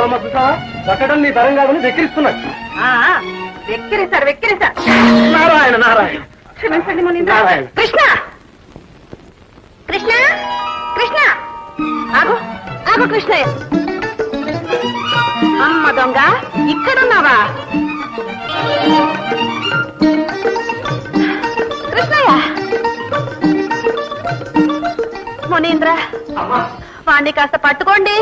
చూసావమ్మా చూసావా కొట్టడం నీ తరం కాదని వెక్కిరిస్తున్నాడు. వెక్కిరిస్తారు. నారాయణ నారాయణ క్షమించండి మునీంద్ర. కృష్ణ కృష్ణ కృష్ణ ఆగు ఆగు కృష్ణయ్య. అమ్మ దొంగ ఇక్కడున్నావా? కృష్ణయ్య మునీంద్ర వాణ్ణి కాస్త పట్టుకోండి.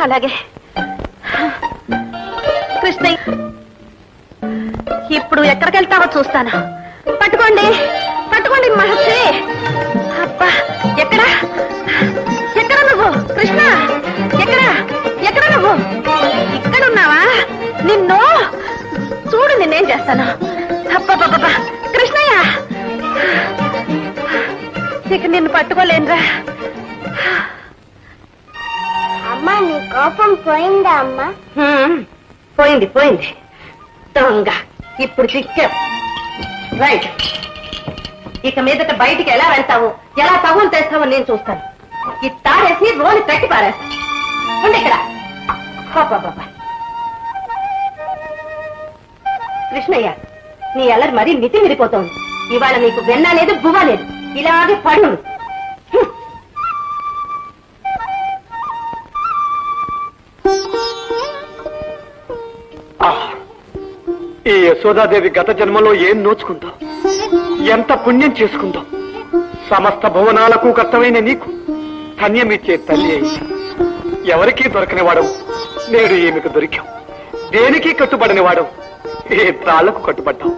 అలాగే కృష్ణయ్య ఇప్పుడు ఎక్కడికి వెళ్తావో చూస్తాను. పట్టుకోండి పట్టుకోండి మహర్షి. అబ్బా ఎక్కడా ఎక్కడ నువ్వు కృష్ణ? ఎక్కడ నువ్వు? ఇక్కడున్నావా? నిన్ను చూడు నిన్నేం చేస్తాను. అబ్బా కృష్ణయ్య ఇక నిన్ను పట్టుకోలేనురా. అమ్మా నీ కోపం పోయిందా అమ్మా? పోయింది దొంగ. ఇప్పుడు చిక్కా రైట్. ఇక మీదట బయటికి ఎలా వెళ్తావు, ఎలా తగులు తెస్తావో నేను చూస్తాను. ఈ తారేసి రోని తట్టి పారేస్తా. ఉండి ఇక్కడ. కృష్ణయ్య నీ అల్లరి మరీ మితిమిరిపోతోంది. ఇవాళ నీకు వెన్న లేదు బువ్వ లేదు. ఇలాగే పడు. ఈ యశోదాదేవి గత జన్మలో ఏం నోచుకుందాం, ఎంత పుణ్యం చేసుకుందాం. సమస్త భువనాలకు కర్తమైన నీకు ధన్యమిచ్చే తల్లి అయింది. ఎవరికీ దొరకని వాడవు నేడు ఈమెకు దొరికాం. దేనికి కట్టుబడని వాడవు ఏ తాళ్లకు కట్టుబడ్డావు.